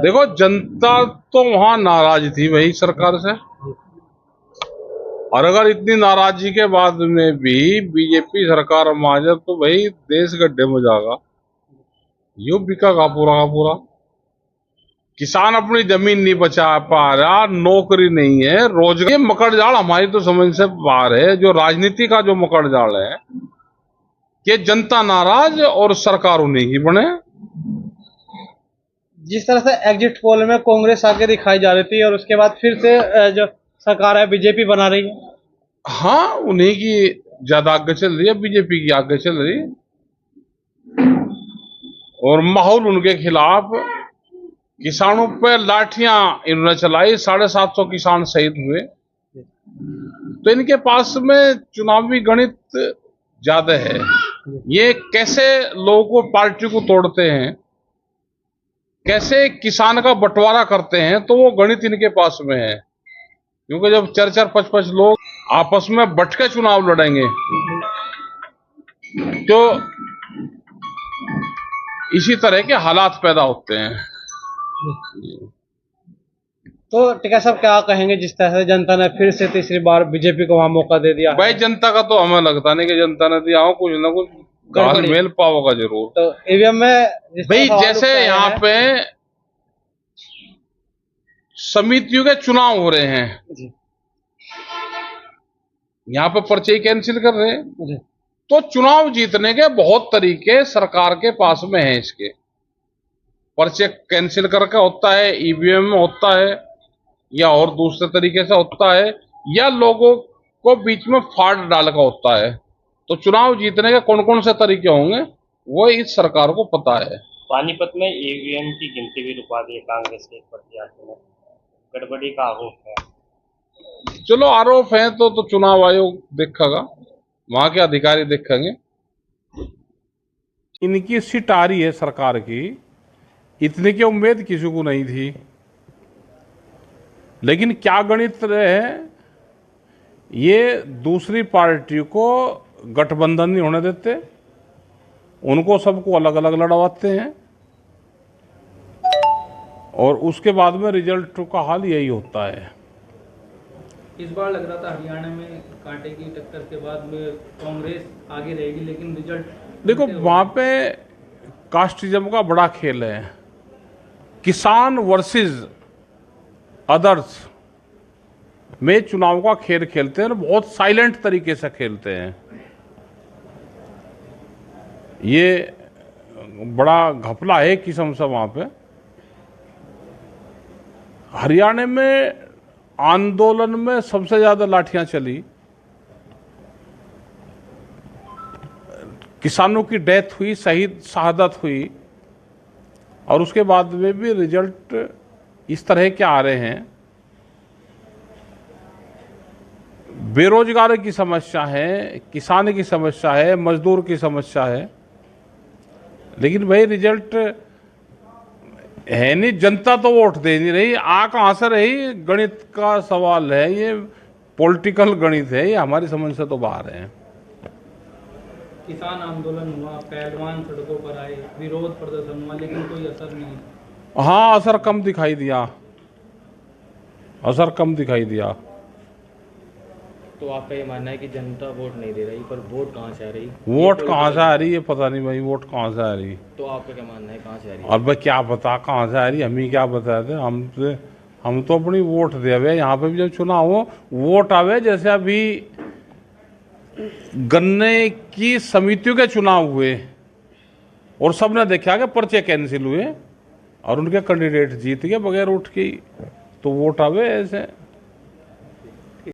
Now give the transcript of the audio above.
देखो, जनता तो वहां नाराज थी वही सरकार से, और अगर इतनी नाराजगी के बाद में भी बीजेपी सरकार में आ जाए तो भाई देश गड्ढे में जाएगा। यूं बिका पूरा का पूरा। किसान अपनी जमीन नहीं बचा पा रहा, नौकरी नहीं है, रोजगार। ये मकड़जाल हमारी तो समझ से बाहर है, जो राजनीति का जो मकड़जाल है कि जनता नाराज और सरकार उन्हीं की बने। जिस तरह से एग्जिट पोल में कांग्रेस आगे दिखाई जा रही थी और उसके बाद फिर से जो सरकार है बीजेपी बना रही है। हाँ, उन्हीं की ज्यादा आगे चल रही है, बीजेपी की आगे चल रही है, और माहौल उनके खिलाफ। किसानों पे लाठियां इन्होंने चलाई, 750 किसान शहीद हुए। तो इनके पास में चुनावी गणित ज्यादा है। ये कैसे लोगों को, पार्टी को तोड़ते हैं, कैसे किसान का बंटवारा करते हैं, तो वो गणित इनके पास में है। क्योंकि जब 4-4, 5-5 लोग आपस में बट के चुनाव लड़ेंगे तो इसी तरह के हालात पैदा होते हैं। तो टिकैत साहब क्या कहेंगे, जिस तरह से जनता ने फिर से तीसरी बार बीजेपी को वहां मौका दे दिया? भाई, जनता का तो हमें लगता नहीं कि जनता ने दिया हो, कुछ ना कुछ तालमेल पाओगा जरूर। तो ईवीएम में भाई, जैसे यहाँ पे समितियों के चुनाव हो रहे हैं, यहाँ पे पर्चे कैंसिल कर रहे हैं, तो चुनाव जीतने के बहुत तरीके सरकार के पास में हैं। इसके पर्चे कैंसिल करके होता है, ईवीएम में होता है, या और दूसरे तरीके से होता है, या लोगों को बीच में फाड़ डाल का होता है। तो चुनाव जीतने के कौन कौन से तरीके होंगे वो इस सरकार को पता है। पानीपत में ईवीएम की गिनती भी रुकवा दी है कांग्रेस के प्रत्याशी ने, गड़बड़ी का आरोप है। चलो, आरोप है तो चुनाव आयोग देखेगा, वहां के अधिकारी देखेंगे। इनकी सीट आ रही है सरकार की, इतने की उम्मीद किसी को नहीं थी। लेकिन क्या गणित रहे, ये दूसरी पार्टी को गठबंधन नहीं होने देते, उनको सबको अलग अलग लड़वाते हैं, और उसके बाद में रिजल्ट का हाल यही होता है। इस बार लग रहा था हरियाणा में कांटे की टक्कर के बाद में कांग्रेस आगे रहेगी, लेकिन रिजल्ट देखो, वहां पे कास्टिज्म का बड़ा खेल है। किसान वर्सेस अदर्स में चुनाव का खेल खेलते हैं, बहुत साइलेंट तरीके से खेलते हैं। ये बड़ा घपला है किस्म से वहां पे। हरियाणा में आंदोलन में सबसे ज्यादा लाठियां चली, किसानों की डेथ हुई, शहादत हुई, और उसके बाद में भी रिजल्ट इस तरह के आ रहे हैं। बेरोजगारी की समस्या है, किसान की समस्या है, मजदूर की समस्या है, लेकिन भाई रिजल्ट है नहीं। जनता तो वोट दे नहीं रही, आ कहां से रही, गणित का सवाल है, ये पॉलिटिकल गणित है, ये हमारी समझ से तो बाहर है। किसान आंदोलन हुआ, पहलवान सड़कों पर आए, विरोध प्रदर्शन हुआ, लेकिन कोई असर नहीं। हाँ, असर कम दिखाई दिया, असर कम दिखाई दिया। तो आपका ये मानना है कि जनता वोट नहीं दे रही, पर वोट कहाँ से आ रही? वोट कहाँ से आ रही है पता नहीं भाई, वोट कहाँ से आ रही। तो आपका क्या मानना है, कहाँ से आ रही? और भाई क्या पता कहाँ से आ रही, हम ही क्या बता दे। हम तो अपनी वोट दे हुए, यहाँ पे भी जब चुनाव हो वोट आवे। जैसे अभी गन्ने की समितियों के चुनाव हुए और सबने देखा कि पर्चे कैंसिल हुए और उनके कैंडिडेट जीत गए बगैर वोट की, तो वोट आवे ऐसे।